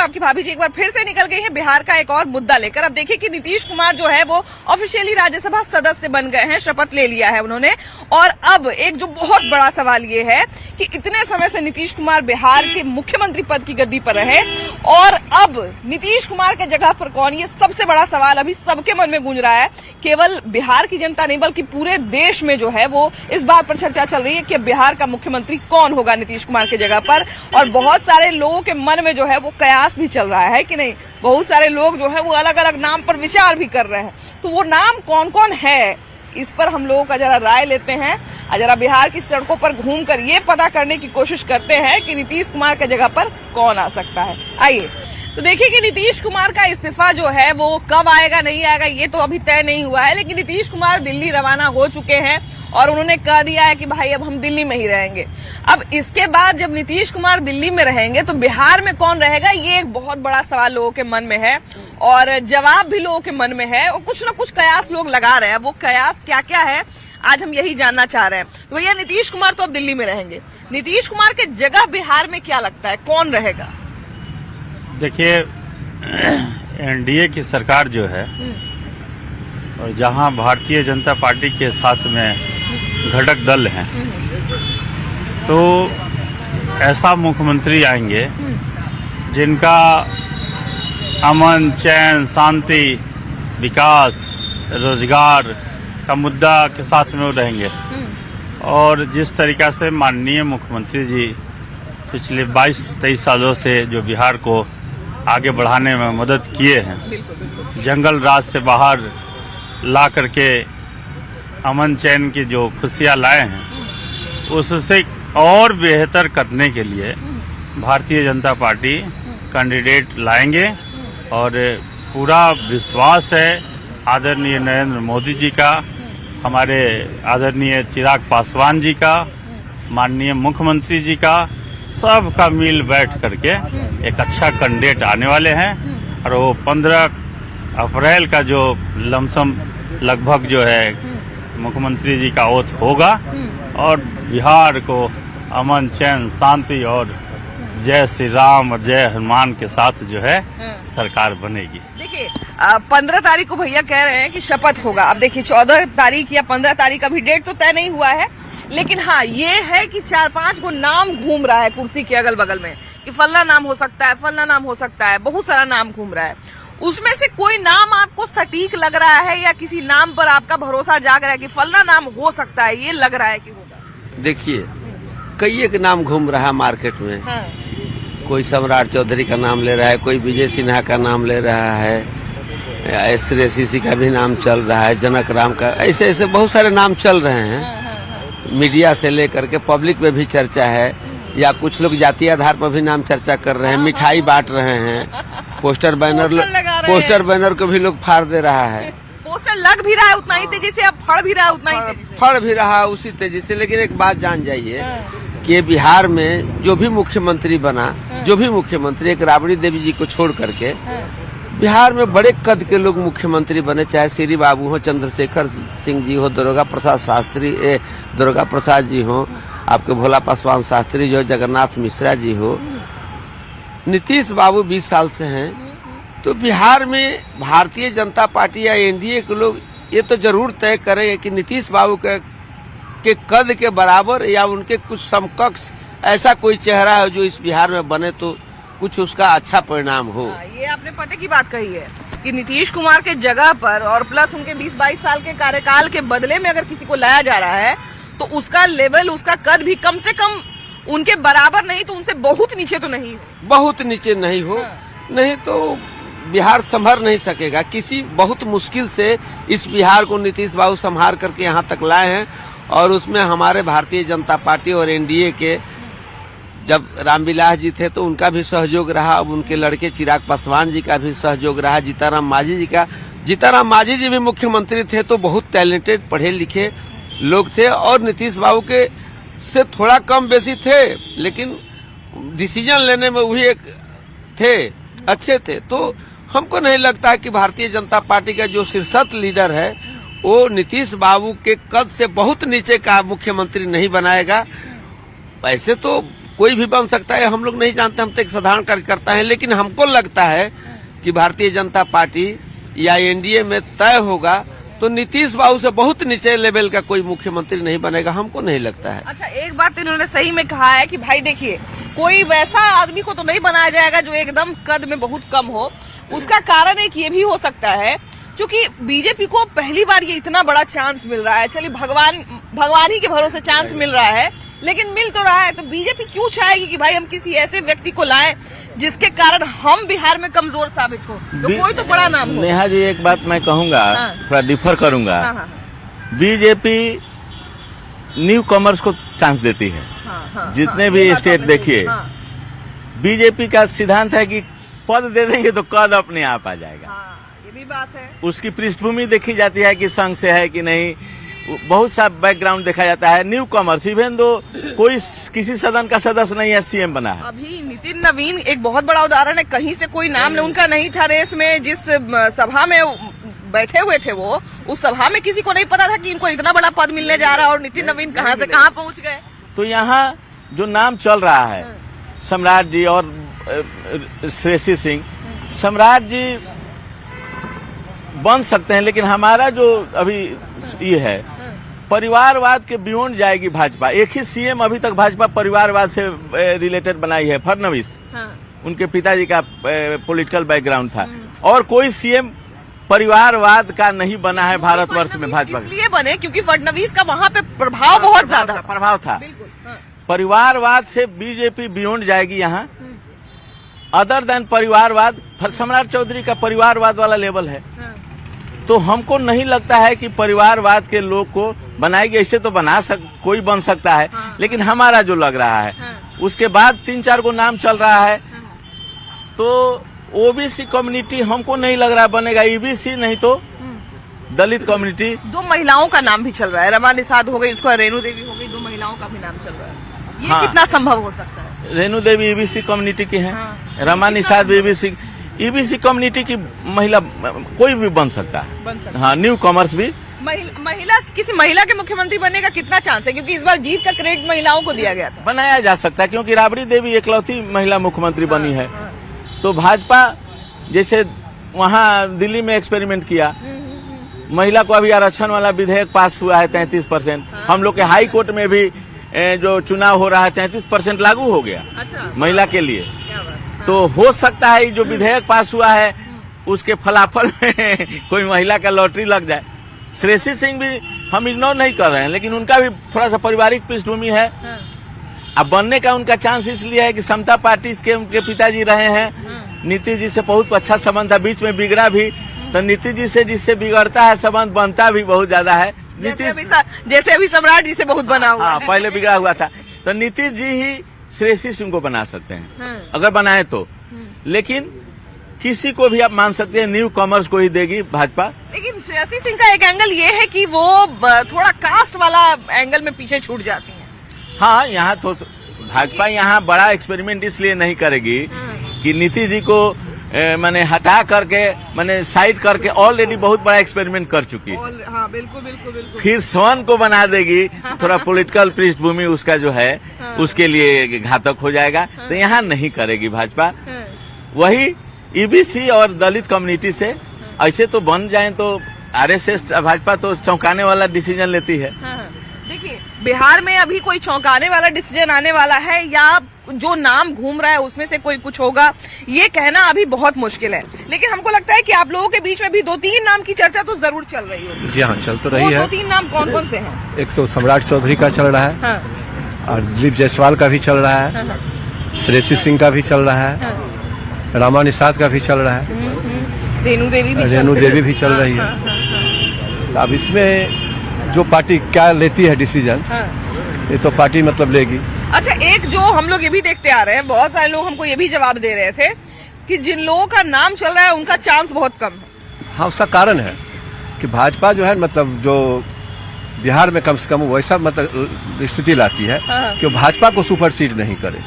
आपकी भाभी जी एक बार फिर से निकल गई है बिहार का एक और मुद्दा लेकर। अब देखिए कि नीतीश कुमार जो है वो ऑफिशियली राज्यसभा सदस्य बन गए हैं, शपथ ले लिया है उन्होंने। और अब एक जो बहुत बड़ा सवाल ये है कि इतने समय से नीतीश कुमार बिहार के मुख्यमंत्री पद की गद्दी पर रहे और अब नीतीश कुमार के जगह पर कौन, ये सबसे बड़ा सवाल अभी सबके मन में गूंज रहा है। केवल बिहार की जनता नहीं बल्कि पूरे देश में जो है वो इस बात पर चर्चा चल रही है कि बिहार का मुख्यमंत्री कौन होगा नीतीश कुमार की जगह पर। और बहुत सारे लोगों के मन में जो है वो कयास भी चल रहा है कि नहीं, बहुत सारे लोग जो है वो अलग अलग नाम पर विचार भी कर रहे हैं। तो वो नाम कौन कौन है, इस पर हम लोगों का जरा राय लेते हैं, जरा बिहार की सड़कों पर घूमकर ये पता करने की कोशिश करते हैं कि नीतीश कुमार की जगह पर कौन आ सकता है। आइए तो देखिए कि नीतीश कुमार का इस्तीफा जो है वो कब आएगा नहीं आएगा ये तो अभी तय नहीं हुआ है, लेकिन नीतीश कुमार दिल्ली रवाना हो चुके हैं और उन्होंने कह दिया है कि भाई अब हम दिल्ली में ही रहेंगे। अब इसके बाद जब नीतीश कुमार दिल्ली में रहेंगे तो बिहार में कौन रहेगा, ये एक बहुत बड़ा सवाल लोगों के मन में है और जवाब भी लोगों के मन में है और कुछ न कुछ कयास लोग लगा रहे हैं। वो कयास क्या क्या है आज हम यही जानना चाह रहे हैं। तो भैया नीतीश कुमार तो अब दिल्ली में रहेंगे, नीतीश कुमार की जगह बिहार में क्या लगता है कौन रहेगा? देखिए एनडीए की सरकार जो है और जहां भारतीय जनता पार्टी के साथ में घटक दल हैं, तो ऐसा मुख्यमंत्री आएंगे जिनका अमन, चैन, शांति, विकास, रोजगार का मुद्दा के साथ में वो रहेंगे। और जिस तरीका से माननीय मुख्यमंत्री जी पिछले 22-23 सालों से जो बिहार को आगे बढ़ाने में मदद किए हैं, जंगल राज से बाहर ला करके अमन चैन की जो खुशियाँ लाए हैं, उससे और बेहतर करने के लिए भारतीय जनता पार्टी कैंडिडेट लाएंगे। और पूरा विश्वास है आदरणीय नरेंद्र मोदी जी का, हमारे आदरणीय चिराग पासवान जी का, माननीय मुख्यमंत्री जी का, सबका मिल बैठ करके एक अच्छा कैंडिडेट आने वाले हैं। और वो 15 अप्रैल का जो लमसम लगभग जो है मुख्यमंत्री जी का ओथ होगा और बिहार को अमन, चैन, शांति और जय श्री राम और जय हनुमान के साथ जो है सरकार बनेगी। देखिए 15 तारीख को भैया कह रहे हैं कि शपथ होगा। अब देखिए 14 तारीख या 15 तारीख अभी डेट तो तय नहीं हुआ है, लेकिन हाँ ये है कि 4-5 को नाम घूम रहा है कुर्सी के अगल बगल में कि फलना नाम हो सकता है, फलना नाम हो सकता है, बहुत सारा नाम घूम रहा है। उसमें से कोई नाम आपको सटीक लग रहा है या किसी नाम पर आपका भरोसा जाग रहा है कि फलना नाम हो सकता है, ये लग रहा है कि होगा? देखिए कई एक नाम घूम रहा है मार्केट में। हाँ। कोई सम्राट चौधरी का नाम ले रहा है, कोई विजय सिन्हा का नाम ले रहा है, एस का भी नाम चल रहा है, जनक राम का, ऐसे ऐसे बहुत सारे नाम चल रहे हैं। मीडिया से लेकर के पब्लिक में भी चर्चा है, या कुछ लोग जातीय आधार पर भी नाम चर्चा कर रहे हैं, मिठाई बांट रहे हैं, पोस्टर बैनर को भी लोग फाड़ दे रहा है। पोस्टर लग भी रहा है उतना ही तेजी से, अब फड़ भी रहा है उतना ही, फड़ भी रहा है उसी तेजी से। लेकिन एक बात जान जाइए कि बिहार में जो भी मुख्यमंत्री बना, जो भी मुख्यमंत्री, एक राबड़ी देवी जी को छोड़ करके बिहार में बड़े कद के लोग मुख्यमंत्री बने, चाहे श्री बाबू हो, चंद्रशेखर सिंह जी हो, दुर्गा प्रसाद जी हो, आपके भोला पासवान शास्त्री जो, जगन्नाथ मिश्रा जी हो, नीतीश बाबू 20 साल से हैं। तो बिहार में भारतीय जनता पार्टी या एनडीए के लोग ये तो जरूर तय करेंगे कि नीतीश बाबू के कद के बराबर या उनके कुछ समकक्ष ऐसा कोई चेहरा है जो इस बिहार में बने तो कुछ उसका अच्छा परिणाम हो। ये आपने पते की बात कही है कि नीतीश कुमार के जगह पर और प्लस उनके 20-22 साल के कार्यकाल के बदले में अगर किसी को लाया जा रहा है तो उसका लेवल, उसका कद भी कम से कम उनके बराबर नहीं तो उनसे बहुत नीचे तो नहीं हो, बहुत नीचे नहीं हो। नहीं तो बिहार संभल नहीं सकेगा। किसी बहुत मुश्किल से इस बिहार को नीतीश बाबू संभाल करके यहाँ तक लाए हैं और उसमें हमारे भारतीय जनता पार्टी और एनडीए के, जब रामविलास जी थे तो उनका भी सहयोग रहा, अब उनके लड़के चिराग पासवान जी का भी सहयोग रहा, जीतन राम मांझी जी भी मुख्यमंत्री थे तो बहुत टैलेंटेड पढ़े लिखे लोग थे और नीतीश बाबू के से थोड़ा कम बेसी थे, लेकिन डिसीजन लेने में वही एक थे, अच्छे थे। तो हमको नहीं लगता कि भारतीय जनता पार्टी का जो शीर्षस्थ लीडर है वो नीतीश बाबू के कद से बहुत नीचे का मुख्यमंत्री नहीं बनाएगा। ऐसे तो कोई भी बन सकता है, हम लोग नहीं जानते, हम तो एक साधारण कार्यकर्ता हैं। लेकिन हमको लगता है कि भारतीय जनता पार्टी या एनडीए में तय होगा तो नीतीश बाबू से बहुत नीचे लेवल का कोई मुख्यमंत्री नहीं बनेगा, हमको नहीं लगता है। अच्छा, एक बात तो इन्होंने सही में कहा है कि भाई देखिए, कोई वैसा आदमी को तो नहीं बनाया जाएगा जो एकदम कद में बहुत कम हो। उसका कारण एक ये भी हो सकता है क्योंकि बीजेपी को पहली बार ये इतना बड़ा चांस मिल रहा है। चलिए भगवान ही के भरोसे चांस मिल रहा है, लेकिन मिल तो रहा है, तो बीजेपी क्यों चाहेगी कि भाई हम किसी ऐसे व्यक्ति को लाएं जिसके कारण हम बिहार में कमजोर साबित हो, तो कोई तो बड़ा नाम हो। नेहा जी, एक बात मैं कहूंगा, थोड़ा डिफर करूंगा। बीजेपी न्यू कॉमर्स को चांस देती है। जितने भी स्टेट देखिए, बीजेपी का सिद्धांत है कि पद दे देंगे तो कद अपने आप आ जाएगा। ये भी बात है। उसकी पृष्ठभूमि देखी जाती है कि संघ से है कि नहीं, बहुत सा बैकग्राउंड देखा जाता है। न्यू कॉमर्स, इवन दो कोई किसी सदन का सदस्य नहीं है, सीएम बना है। अभी नितिन नवीन एक बहुत बड़ा उदाहरण है, कहीं से कोई नाम उनका नहीं था रेस में। जिस सभा में बैठे हुए थे वो, उस सभा में किसी को नहीं पता था कि इनको इतना बड़ा पद मिलने जा रहा है, और नितिन नवीन कहां से कहां पहुंच गए। तो यहाँ जो नाम चल रहा है, सम्राट जी और श्रेयसी सिंह, सम्राट जी बन सकते हैं, लेकिन हमारा जो अभी ये है, परिवारवाद के बियॉन्ड जाएगी भाजपा। एक ही सीएम अभी तक भाजपा परिवारवाद से रिलेटेड बनाई है, फडणवीस। उनके पिताजी का पॉलिटिकल बैकग्राउंड था, और कोई सीएम परिवारवाद का नहीं बना है भारतवर्ष में भाजपा। इसलिए बने क्योंकि फडणवीस का वहां पे प्रभाव बहुत ज्यादा प्रभाव था। परिवारवाद से बीजेपी बियॉन्ड जाएगी यहाँ, अदर देन परिवारवाद। सम्राट चौधरी का परिवारवाद वाला लेवल है, तो हमको नहीं लगता है कि परिवारवाद के लोग को बनाएगी। ऐसे तो कोई बन सकता है, लेकिन हमारा जो लग रहा है, उसके बाद 3-4 को नाम चल रहा है, तो ओबीसी कम्युनिटी हमको नहीं लग रहा बनेगा। ईबीसी नहीं तो दलित कम्युनिटी। 2 महिलाओं का नाम भी चल रहा है, रमा निषाद हो गई, उसको रेणु देवी हो गई, 2 महिलाओं का भी नाम चल रहा है। ये कितना संभव हो सकता है? रेणु देवी ईबीसी कम्युनिटी की है, रमा निषाद भी ईबीसी कम्युनिटी की महिला, कोई भी बन सकता है। हाँ, न्यू कॉमर्स भी। महिला, किसी महिला के मुख्यमंत्री बनने का कितना चांस है? क्योंकि इस बार जीत का क्रेडिट महिलाओं को दिया गया था। बनाया जा सकता है, क्योंकि राबड़ी देवी एकलौती महिला मुख्यमंत्री बनी है। तो भाजपा जैसे वहाँ दिल्ली में एक्सपेरिमेंट किया, महिला को अभी आरक्षण वाला विधेयक पास हुआ है 33%। हम लोग के हाई कोर्ट में भी जो चुनाव हो रहा है 33% लागू हो गया। अच्छा, महिला के लिए। तो हो सकता है जो विधेयक पास हुआ है उसके फलाफल में कोई महिला का लॉटरी लग जाए। श्रेयसी सिंह भी हम इग्नोर नहीं कर रहे हैं, लेकिन उनका भी थोड़ा सा पारिवारिक पृष्ठभूमि है। अब बनने का उनका चांस इसलिए है कि समता पार्टी के उनके पिताजी रहे हैं, नीतीश जी से बहुत अच्छा संबंध था, बीच में बिगड़ा भी, तो नीतीश जी से जिससे बिगड़ता है संबंध बनता भी बहुत ज्यादा है। जैसे अभी सम्राट जी से बहुत बना हुआ है। पहले बिगड़ा हुआ था, तो नीतीश जी ही श्रेयसी सिंह को बना सकते हैं अगर बनाए तो। लेकिन किसी को भी आप मान सकते हैं, न्यू कॉमर्स को ही देगी भाजपा। लेकिन श्रेयसी सिंह का एक एंगल ये है कि वो थोड़ा कास्ट वाला एंगल में पीछे छूट जाती है। हाँ, यहाँ तो भाजपा यहाँ बड़ा एक्सपेरिमेंट इसलिए नहीं करेगी कि नीतीश जी को मैंने हटा करके, मैंने साइड करके ऑलरेडी बहुत बड़ा एक्सपेरिमेंट कर चुकी है। हाँ, बिल्कुल बिल्कुल बिल्कुल। फिर स्वयं को बना देगी, थोड़ा पॉलिटिकल पृष्ठभूमि उसका जो है उसके लिए घातक हो जाएगा। तो यहाँ नहीं करेगी भाजपा। वही ईबीसी और दलित कम्युनिटी से ऐसे तो बन जाए तो आरएसएस, भाजपा तो चौंकाने वाला डिसीजन लेती है। देखिए, बिहार में अभी कोई चौंकाने वाला डिसीजन आने वाला है या जो नाम घूम रहा है उसमें से कोई कुछ होगा, ये कहना अभी बहुत मुश्किल है। लेकिन हमको लगता है कि आप लोगों के बीच में भी 2-3 नाम की चर्चा तो जरूर चल रही है। जी हाँ, चल तो रही है। 2-3 नाम कौन कौन से हैं? एक तो सम्राट चौधरी का चल रहा है, और दिलीप जायसवाल का भी चल रहा है, श्रेयसी सिंह का भी चल रहा है, रमा निषाद का भी चल रहा है, रेणु देवी भी चल रही है। अब इसमें जो पार्टी क्या लेती है डिसीजन, ये तो पार्टी मतलब लेगी। अच्छा, एक जो हम लोग ये भी देखते आ रहे हैं, बहुत सारे लोग हमको ये भी जवाब दे रहे थे कि जिन लोगों का नाम चल रहा है उनका चांस बहुत कम है। हाँ, उसका कारण है कि भाजपा जो है, मतलब जो बिहार में कम से कम वैसा मतलब स्थिति लाती है कि भाजपा को सुपरसीड नहीं करे।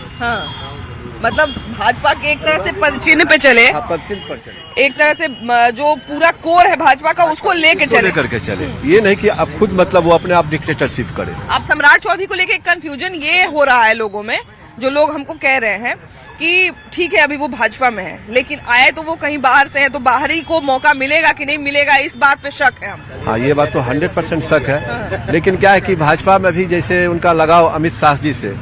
मतलब भाजपा के एक तरह से पदचिन्ह पे चले, एक तरह से जो पूरा कोर है भाजपा का उसको लेके चले। ये नहीं कि अब खुद मतलब वो अपने आप डिक्टेटरशिप करे। अब सम्राट चौधरी को लेके एक कंफ्यूजन ये हो रहा है लोगों में, जो लोग हमको कह रहे हैं कि ठीक है अभी वो भाजपा में है, लेकिन आए तो वो कहीं बाहर से है, तो बाहरी को मौका मिलेगा कि नहीं मिलेगा, इस बात पे शक है हमको। हाँ, ये बात तो 100% शक है। लेकिन क्या है कि भाजपा में भी जैसे उनका लगाव अमित शाह जी से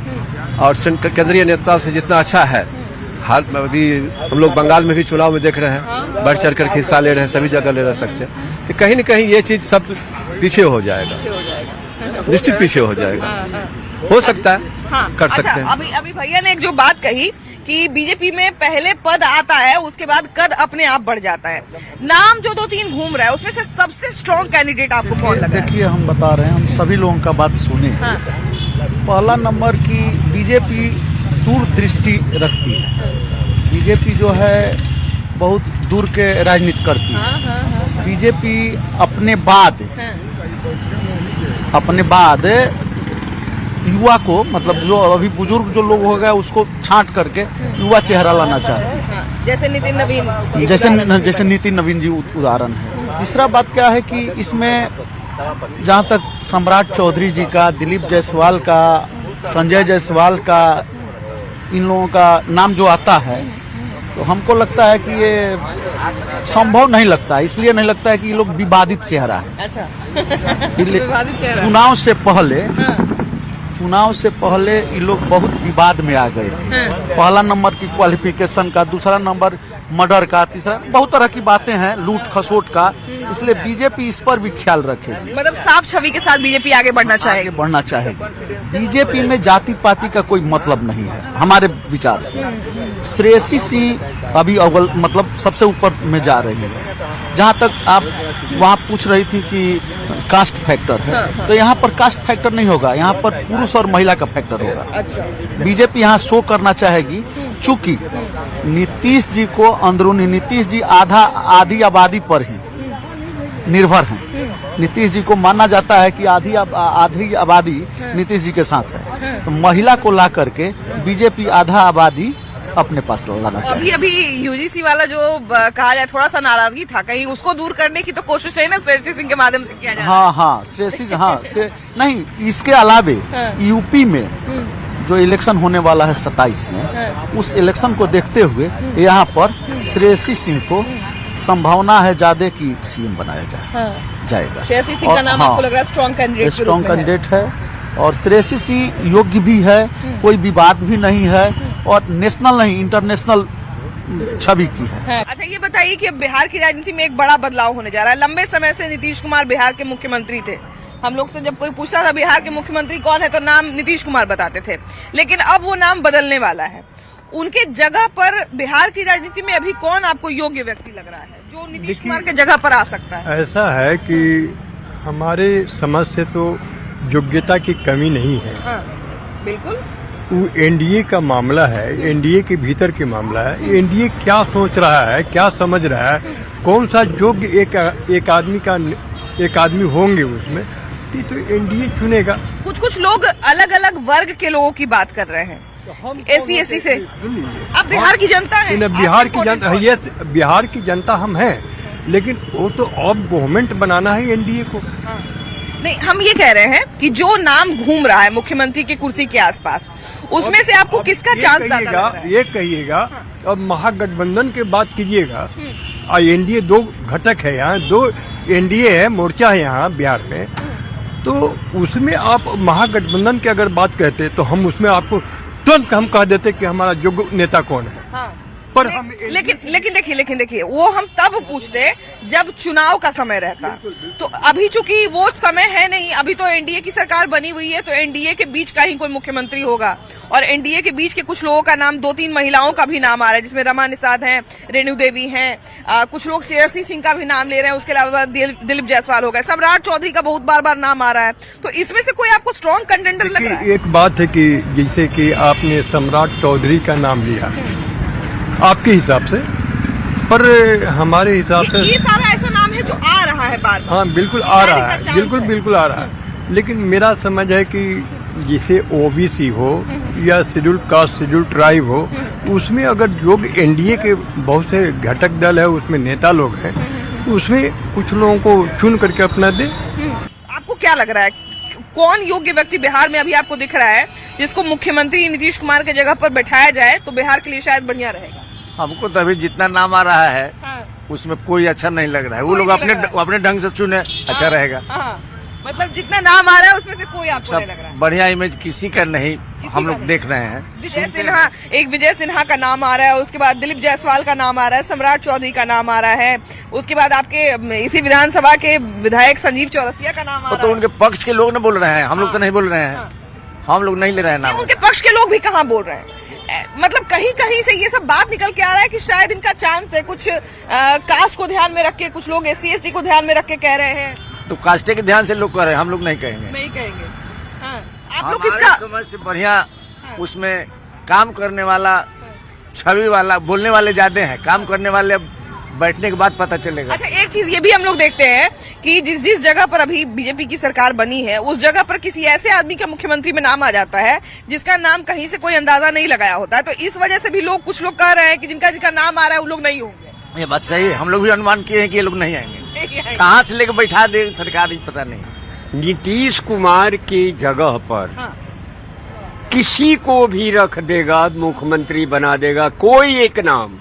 और केंद्रीय नेताओं से जितना अच्छा है, हाल में अभी हम लोग बंगाल में भी चुनाव में देख रहे हैं, बढ़ चढ़ कर हिस्सा ले रहे हैं, सभी जगह ले रह सकते हैं, कि कहीं न कहीं ये चीज सब पीछे हो जाएगा, निश्चित पीछे हो जाएगा। हो सकता है, कर सकते हैं। अभी भैया ने एक जो बात कही कि बीजेपी में पहले पद आता है, उसके बाद कद अपने आप बढ़ जाता है। नाम जो 2-3 घूम रहा है, उसमें से सबसे स्ट्रॉन्ग कैंडिडेट आपको कौन लगा? देखिए, हम बता रहे हैं, हम सभी लोगों का बात सुने। पहला नंबर की बीजेपी दूरदृष्टि रखती है। बीजेपी जो है बहुत दूर के राजनीति करती है। बीजेपी अपने बाद युवा को, मतलब जो अभी बुजुर्ग जो लोग हो गए उसको छांट करके युवा चेहरा लाना चाहती है, जैसे नितिन नवीन, जैसे नितिन नवीन जी उदाहरण है। तीसरा बात क्या है कि इसमें जहाँ तक सम्राट चौधरी जी का, दिलीप जायसवाल का, संजय जायसवाल का, इन लोगों का नाम जो आता है, तो हमको लगता है कि ये संभव नहीं लगता है। इसलिए नहीं लगता है कि ये लोग विवादित चेहरा है। अच्छा। चुनाव से पहले ये लोग बहुत विवाद में आ गए थे। पहला नंबर की क्वालिफिकेशन का, दूसरा नंबर मर्डर का, तीसरा बहुत तरह की बातें हैं, लूट खसोट का। इसलिए बीजेपी इस पर भी ख्याल रखेगी। मतलब साफ छवि के साथ बीजेपी आगे बढ़ना चाहेगी। बीजेपी में जाति पाति का कोई मतलब नहीं है हमारे विचार से। श्रेयसी सिंह अभी अव्वल, मतलब सबसे ऊपर में जा रही है। जहाँ तक आप वहाँ पूछ रही थी कि कास्ट फैक्टर है, तो यहाँ पर कास्ट फैक्टर नहीं होगा, यहाँ पर पुरुष और महिला का फैक्टर होगा। बीजेपी यहाँ शो करना चाहेगी, चूंकि नीतीश जी को अंदरूनी, नीतीश जी आधी आबादी पर ही निर्भर हैं। नीतीश जी को माना जाता है कि आधी आबादी नीतीश जी के साथ है, तो महिला को ला करके बीजेपी आधा आबादी अपने पास लाना चाहिए। अभी यूजीसी वाला जो कहा जाए, थोड़ा सा नाराजगी था, कहीं उसको दूर करने की तो कोशिश है ना श्रेयसी सिंह के माध्यम से किया जाए। हाँ, श्रेयसी, नहीं, इसके अलावे यूपी में जो इलेक्शन होने वाला है 27 में, उस इलेक्शन को देखते हुए यहाँ पर श्रेयसी सिंह को संभावना है ज्यादा कि सीएम बनाया जाएगा। श्रेयसी सिंह का नाम आपको लग रहा है स्ट्रॉन्ग कैंडिडेट है, और श्रेयसी सिंह योग्य भी है, कोई विवाद भी नहीं है, और नेशनल नहीं इंटरनेशनल छवि की है। अच्छा, ये बताइए कि अब बिहार की राजनीति में एक बड़ा बदलाव होने जा रहा है। लंबे समय से नीतीश कुमार बिहार के मुख्यमंत्री थे। हम लोग से जब कोई पूछता था बिहार के मुख्यमंत्री कौन है, तो नाम नीतीश कुमार बताते थे, लेकिन अब वो नाम बदलने वाला है। उनके जगह पर बिहार की राजनीति में अभी कौन आपको योग्य व्यक्ति लग रहा है जो नीतीश कुमार के जगह पर आ सकता है? ऐसा है कि हमारे समझ से तो योग्यता की कमी नहीं है। बिल्कुल, वो एनडीए का मामला है, एनडीए के भीतर के मामला है। एनडीए क्या सोच रहा है, क्या समझ रहा है, कौन सा योग्य एक आदमी होंगे उसमें, तो एनडीए चुनेगा। कुछ लोग अलग अलग वर्ग के लोगों की बात कर रहे हैं, एससी एसटी से। अब बिहार की जनता है, बिहार की जनता हम हैं, लेकिन वो तो अब गवर्नमेंट बनाना है एनडीए को। नहीं, हम ये कह रहे हैं कि जो नाम घूम रहा है मुख्यमंत्री की कुर्सी के आसपास, उसमें से आपको किसका चांस ज्यादा लग रहा है? ये कहिएगा, अब महागठबंधन की बात कीजिएगा। एनडीए 2 घटक है, यहाँ 2 एनडीए है, मोर्चा है यहाँ बिहार में, तो उसमें आप महागठबंधन की अगर बात कहते तो हम उसमें आपको तुरंत हम कह देते कि हमारा योग्य नेता कौन है। पर लेकिन देखिए, वो हम तब पूछते जब चुनाव का समय रहता। तो अभी चूंकि वो समय है नहीं, अभी तो एनडीए की सरकार बनी हुई है, तो एनडीए के बीच का ही कोई मुख्यमंत्री होगा। और एनडीए के बीच के कुछ लोगों का नाम, 2-3 महिलाओं का भी नाम आ रहा है, जिसमें रमा निषाद हैं, रेणु देवी हैं, कुछ लोग श्रेयसी सिंह का भी नाम ले रहे हैं, उसके अलावा दिलीप जायसवाल हो गए, सम्राट चौधरी का बहुत बार नाम आ रहा है। तो इसमें से कोई आपको स्ट्रॉन्ग कंटेंडर लग रहा है? एक बात है कि जैसे कि आपने सम्राट चौधरी का नाम लिया आपके हिसाब से, पर हमारे हिसाब से ये सारा ऐसा नाम है जो आ रहा है बार। हाँ, बिल्कुल आ रहा है, बिल्कुल आ रहा है। लेकिन मेरा समझ है कि जिसे ओबीसी हो या शेड्यूल कास्ट, शेड्यूल ट्राइब हो, उसमें अगर लोग एनडीए के बहुत से घटक दल है, उसमें नेता लोग हैं, उसमें कुछ लोगों को चुन करके अपना दे। आपको क्या लग रहा है कौन योग्य व्यक्ति बिहार में अभी आपको दिख रहा है जिसको मुख्यमंत्री नीतीश कुमार के जगह पर बैठाया जाए तो बिहार के लिए शायद बढ़िया रहेगा? हमको तो अभी जितना नाम आ रहा है हाँ। उसमें कोई अच्छा नहीं लग रहा है। वो लोग कोई नहीं लग अपने ढंग से चुने, अच्छा रहेगा। हाँ, मतलब जितना नाम आ रहा है उसमें से कोई आपको नहीं लग रहा सब है? बढ़िया इमेज किसी का नहीं हम लोग देख रहे हैं। विजय सिन्हा का नाम आ रहा है, उसके बाद दिलीप जायसवाल का नाम आ रहा है, सम्राट चौधरी का नाम आ रहा है, उसके बाद आपके इसी विधानसभा के विधायक संजीव चौरसिया का नाम आ वो रहा तो है। उनके पक्ष के लोग न बोल रहे हैं, हम लोग तो नहीं बोल रहे हैं। हम लोग नहीं ले रहे हैं नाम। उनके पक्ष के लोग भी कहाँ बोल रहे हैं? मतलब कहीं कहीं से ये सब बात निकल के आ रहा है कि शायद इनका चांस है। कुछ कास्ट को ध्यान में रख के, कुछ लोग SC/ST को ध्यान में रख के कह रहे हैं। तो कास्टे के ध्यान से लोग कर रहे हैं, हम लोग नहीं कहेंगे। नहीं कहेंगे। हाँ। आप लोग हमारे किसका? समझ से बढ़िया उसमें काम करने वाला, छवि वाला, बोलने वाले ज्यादा हैं। काम करने वाले बैठने के बाद पता चलेगा। अच्छा, एक चीज ये भी हम लोग देखते हैं कि जिस जगह पर अभी बीजेपी की सरकार बनी है उस जगह पर किसी ऐसे आदमी का मुख्यमंत्री में नाम आ जाता है जिसका नाम कहीं से कोई अंदाजा नहीं लगाया होता है, तो इस वजह से भी लोग, कुछ लोग कह रहे हैं कि जिनका नाम आ रहा है वो लोग नहीं होंगे। ये बात सही है, हम लोग भी अनुमान किए हैं कि ये लोग नहीं आएंगे। कहाँ से लेकर बैठा दे सरकार, पता नहीं। नीतीश कुमार की जगह पर हाँ। किसी को भी रख देगा, मुख्यमंत्री बना देगा, कोई एक नाम,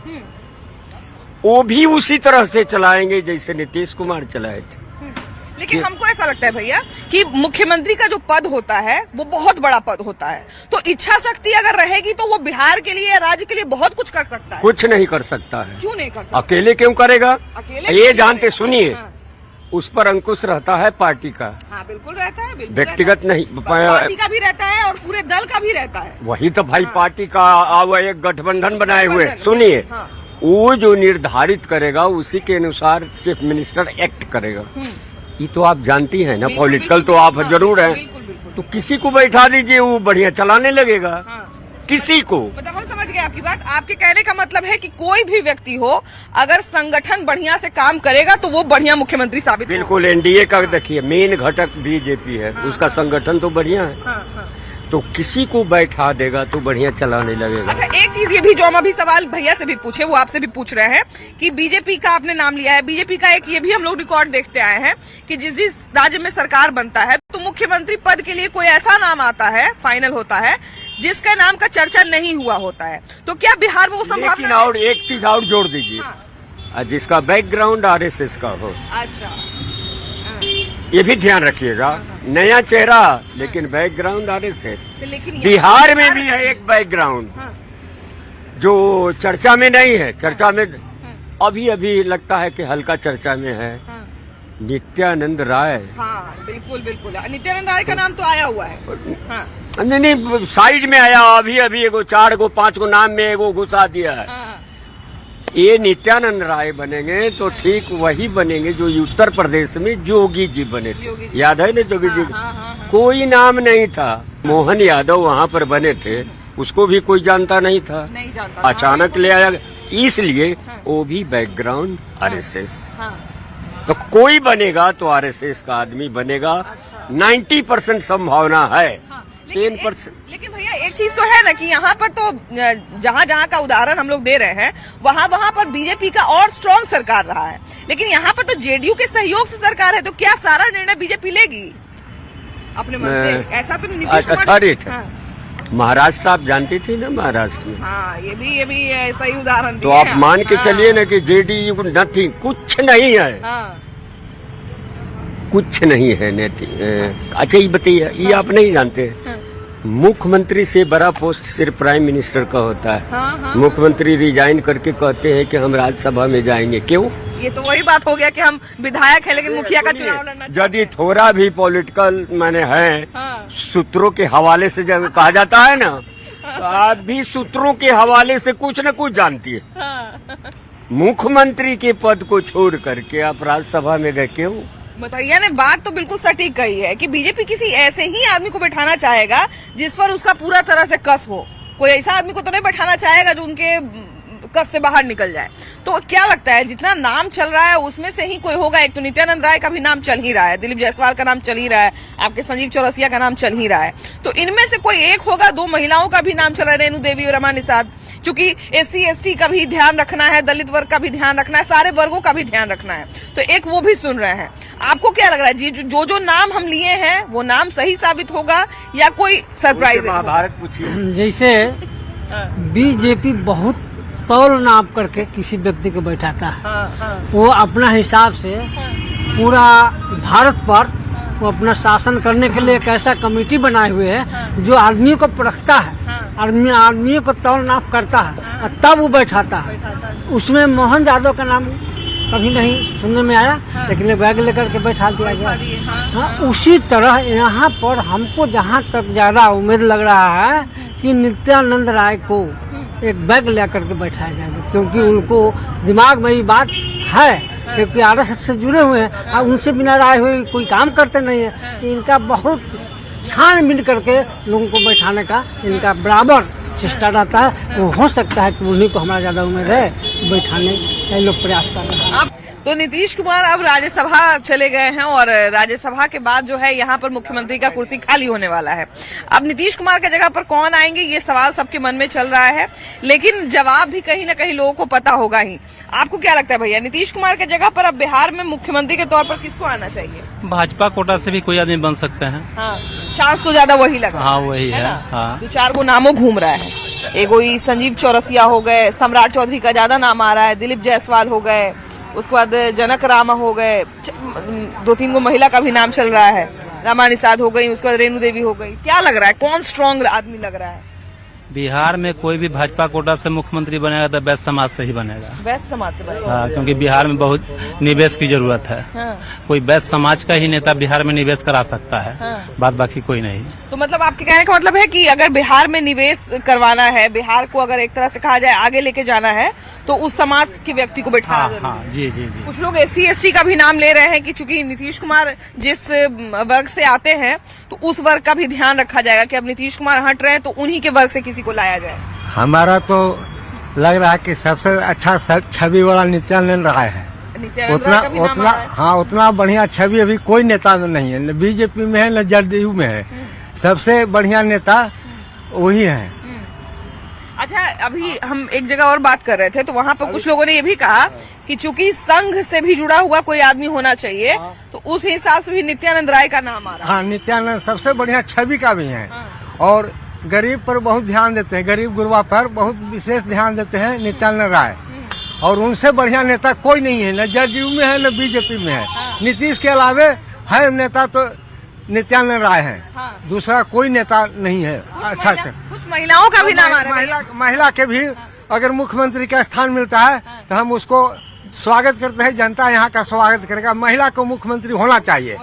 वो भी उसी तरह से चलाएंगे जैसे नीतीश कुमार चलाए थे। लेकिन हमको ऐसा लगता है भैया कि मुख्यमंत्री का जो पद होता है वो बहुत बड़ा पद होता है, तो इच्छा शक्ति अगर रहेगी तो वो बिहार के लिए या राज्य के लिए बहुत कुछ कर सकता है। कुछ नहीं कर सकता है। क्यों नहीं कर सकता? अकेले क्यों करेगा? अकेले ये क्यों जानते, करेगा? सुनिए, हाँ। उस पर अंकुश रहता है पार्टी का। हाँ, बिल्कुल रहता है, बिल्कुल व्यक्तिगत नहीं, पार्टी का भी रहता है और पूरे दल का भी रहता है। वही तो भाई पार्टी का एक गठबंधन बनाए हुए। गठबंधन, सुनिए, हाँ। वो जो निर्धारित करेगा उसी के अनुसार चीफ मिनिस्टर एक्ट करेगा। ये तो आप जानती हैं ना, बिल्कुल, पॉलिटिकल तो बिल्कुल, आप हाँ, जरूर हैं। बिल्कुल, बिल्कुल। तो किसी को बैठा दीजिए, वो बढ़िया चलाने लगेगा। हाँ। किसी को। मतलब हम समझ गए आपकी बात। आपके कहने का मतलब है कि कोई भी व्यक्ति हो, अगर संगठन बढ़िया से काम करेगा तो वो बढ़िया मुख्यमंत्री साबित होगा। बिल्कुल। एनडीए का देखिए मेन घटक बीजेपी है, उसका संगठन तो बढ़िया है। हाँ, हाँ। तो किसी को बैठा देगा तो बढ़िया चलाने लगेगा। अच्छा, एक चीज ये भी जो हम अभी सवाल भैया से भी पूछे, वो आपसे भी पूछ रहे हैं कि बीजेपी का आपने नाम लिया है, बीजेपी का एक ये भी हम लोग रिकॉर्ड देखते आए हैं कि जिस राज्य में सरकार बनता है तो मुख्यमंत्री पद के लिए कोई ऐसा नाम आता है, फाइनल होता है, जिसका नाम का चर्चा नहीं हुआ होता है। तो क्या बिहार में वो लेकिन संभावना और एक चीज और जोड़ दीजिए, हाँ। जिसका बैकग्राउंड आरएसएस का हो, अच्छा, ये भी ध्यान रखिएगा। नया चेहरा लेकिन बैकग्राउंड आरएसएस। लेकिन बिहार में भी है एक बैकग्राउंड हाँ। जो चर्चा में नहीं है। चर्चा में अभी अभी लगता है कि हल्का चर्चा में है। हाँ। नित्यानंद राय। हाँ, बिल्कुल बिल्कुल, नित्यानंद राय का नाम तो आया हुआ है। हाँ। नहीं, साइड में आया। अभी अभी 4 को 5 को नाम में एगो घुसा दिया है। हाँ। ये नित्यानंद राय बनेंगे तो ठीक वही बनेंगे जो उत्तर प्रदेश में जोगी जी बने थे। याद है ना जोगी जी? हाँ। कोई नाम नहीं था। मोहन यादव वहाँ पर बने थे, उसको भी कोई जानता नहीं था। नहीं जानता। अचानक ले आया, इसलिए वो भी बैकग्राउंड आरएसएस। हाँ। तो कोई बनेगा तो आरएसएस का आदमी बनेगा। 90% संभावना है, 10%। लेकिन भैया एक चीज तो है ना कि यहाँ पर तो जहाँ जहाँ का उदाहरण हम लोग दे रहे हैं वहाँ पर बीजेपी का और स्ट्रांग सरकार रहा है, लेकिन यहाँ पर तो जेडीयू के सहयोग से सरकार है। तो क्या सारा निर्णय बीजेपी लेगी अपने मन से? ऐसा तो नीतीश कुमार। हाँ। महाराष्ट्र आप जानती थी ना, महाराष्ट्र में। हाँ, ये भी सही उदाहरण तो आप मान के चलिए ना कि जेडीयू नथिंग, कुछ नहीं है। हाँ। कुछ नहीं है अच्छा ये बताइए, ये आप नहीं जानते, मुख्यमंत्री से बड़ा पोस्ट सिर्फ प्राइम मिनिस्टर का होता है। हाँ। मुख्यमंत्री रिजाइन करके कहते हैं कि हम राज्यसभा में जाएंगे। क्यों? ये तो वही बात हो गया कि हम विधायक है लेकिन मुखिया का चुनाव लड़ना चाहते हैं। यदि थोड़ा भी पॉलिटिकल माने है, हाँ। सूत्रों के हवाले से जब कहा जाता है ना, तो आप भी सूत्रों के हवाले से कुछ न कुछ जानती है। हाँ। मुख्यमंत्री के पद को छोड़ करके आप राज्यसभा में गए क्यों? भैया ने बात तो बिल्कुल सटीक कही है कि बीजेपी किसी ऐसे ही आदमी को बैठाना चाहेगा जिस पर उसका पूरा तरह से कस हो। कोई ऐसा आदमी को तो नहीं बैठाना चाहेगा जो उनके कस से बाहर निकल जाए। तो क्या लगता है जितना नाम चल रहा है उसमें से ही कोई होगा? एक तो नित्यानंद राय का भी नाम चल ही रहा है, दिलीप जायसवाल का नाम चल ही रहा है, आपके संजीव चौरसिया का नाम चल ही रहा है, तो इनमें से कोई एक होगा। दो महिलाओं का भी नाम चल रहा है, रेणु देवी और रमा निषाद। चूंकि SC/ST का भी ध्यान रखना है, दलित वर्ग का भी ध्यान रखना है, सारे वर्गों का भी ध्यान रखना है, तो एक वो भी सुन रहे हैं। आपको क्या लग रहा है जी, जो नाम हम लिए हैं वो नाम सही साबित होगा या कोई सरप्राइज? महाभारत पूछिए। जैसे बीजेपी बहुत तौल नाप करके किसी व्यक्ति को बैठाता है, वो अपना हिसाब से पूरा भारत पर वो अपना शासन करने के लिए एक ऐसा कमेटी बनाए हुए है जो आदमी को परखता है, आदमी को तौल नाप करता है और तब वो बैठाता है। उसमें मोहन यादव का नाम कभी नहीं सुनने में आया, लेकिन एक बैग लेकर के बैठा दिया गया। हाँ, उसी तरह यहाँ पर हमको जहाँ तक ज्यादा उम्मीद लग रहा है कि नित्यानंद राय को एक बैग लेकर के बैठाया जाएगा, क्योंकि उनको दिमाग में ये बात है, क्योंकि RSS से जुड़े हुए हैं और उनसे बिना राय हुए कोई काम करते नहीं है। इनका बहुत छानबीन करके लोगों को बैठाने का इनका बराबर चेष्टा रहता है। वो हो सकता है कि उन्हीं को हमारा ज्यादा उम्मीद है बैठाने का लोग प्रयास कर रहे हैं। तो नीतीश कुमार अब राज्यसभा चले गए हैं और राज्यसभा के बाद जो है यहाँ पर मुख्यमंत्री का कुर्सी खाली होने वाला है। अब नीतीश कुमार की जगह पर कौन आएंगे ये सवाल सबके मन में चल रहा है, लेकिन जवाब भी कहीं ना कहीं लोगों को पता होगा ही। आपको क्या लगता है भैया, नीतीश कुमार की जगह पर अब बिहार में मुख्यमंत्री के तौर पर किसको आना चाहिए? भाजपा कोटा से भी कोई आदमी बन सकते हैं। हाँ, चांस तो ज्यादा वही लगा। हाँ, वही है। हाँ, 2-4 को नामों घूम रहा है। एगो संजीव चौरसिया हो गए, सम्राट चौधरी का ज्यादा नाम आ रहा है, दिलीप जायसवाल हो गए, उसके बाद जनक रामा हो गए, 2-3 को महिला का भी नाम चल रहा है, रमा निषाद हो गई, उसके बाद रेणु देवी हो गई। क्या लग रहा है कौन स्ट्रॉन्ग आदमी लग रहा है? बिहार में कोई भी भाजपा कोटा से मुख्यमंत्री बनेगा तो वैश्य समाज से ही बनेगा। वैश्य समाज से बनेगा? हाँ, क्योंकि बिहार में बहुत निवेश की जरूरत है। हाँ। कोई वैश्य समाज का ही नेता बिहार में निवेश करा सकता है। हाँ। बात बाकी कोई नहीं। तो मतलब आपके कहने का मतलब है कि अगर बिहार में निवेश करवाना है, बिहार को अगर एक तरह से कहा जाए आगे लेके जाना है, तो उस समाज के व्यक्ति को बैठाना जरूरी है। हाँ, जी जी जी। कुछ लोग SC/ST का भी नाम ले रहे हैं कि चूंकि नीतीश कुमार जिस वर्ग से आते हैं तो उस वर्ग का भी ध्यान रखा जाएगा कि अब नीतीश कुमार हट रहे हैं तो उन्हीं के वर्ग से किसी को लाया जाए। हमारा तो लग रहा है कि सबसे अच्छा छवि वाला नित्यानंद राय है। उतना बढ़िया छवि अभी कोई नेता में नहीं है, न बीजेपी में है न जदयू में है। सबसे बढ़िया नेता वही है। अच्छा, अभी हम एक जगह और बात कर रहे थे तो वहाँ पर कुछ लोगों ने ये भी कहा कि चूंकि संघ से भी जुड़ा हुआ कोई आदमी होना चाहिए, तो उस हिसाब से भी नित्यानंद राय का नाम आ रहा है। हाँ, नित्यानंद सबसे बढ़िया छवि का भी है और गरीब पर बहुत ध्यान देते हैं, गरीब गुरबा पर बहुत विशेष ध्यान देते हैं नित्यानंद राय, और उनसे बढ़िया नेता कोई नहीं है, न जदयू में है न बीजेपी में है। नीतीश के अलावे है नेता तो नित्यानंद राय है। दूसरा कोई नेता नहीं है। अच्छा, कुछ महिलाओं का भी नाम आ रहा है। महिला के भी अगर मुख्यमंत्री का स्थान मिलता है तो हम उसको स्वागत करते हैं, जनता यहाँ का स्वागत करेगा। महिला को मुख्यमंत्री होना चाहिए।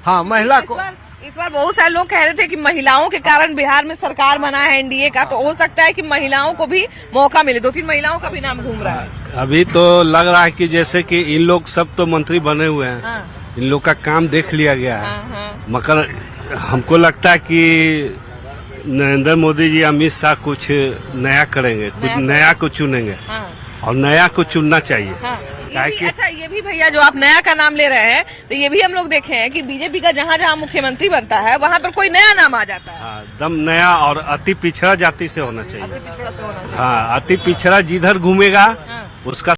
हाँ, महिला को। इस बार बहुत सारे लोग कह रहे थे कि महिलाओं के कारण बिहार में सरकार बना है NDA का, तो हो सकता है कि महिलाओं को भी मौका मिले। 2-3 महिलाओं का भी नाम घूम रहा है। अभी तो लग रहा है कि जैसे कि इन लोग सब तो मंत्री बने हुए हैं। हाँ। इन लोग का काम देख लिया गया है। हाँ। मगर हमको लगता है कि नरेंद्र मोदी जी, अमित शाह कुछ नया करेंगे, कुछ नया को चुनेंगे। हाँ। और नया को चुनना चाहिए। हाँ। अच्छा, ये भी भैया जो आप नया का नाम ले रहे हैं, तो ये भी हम लोग देखे हैं कि बीजेपी का जहाँ जहाँ मुख्यमंत्री बनता है वहाँ पर कोई नया नाम आ जाता है। हाँ, दम नया और अति पिछड़ा जाति से होना चाहिए। हाँ, अति पिछड़ा जिधर घूमेगा उसका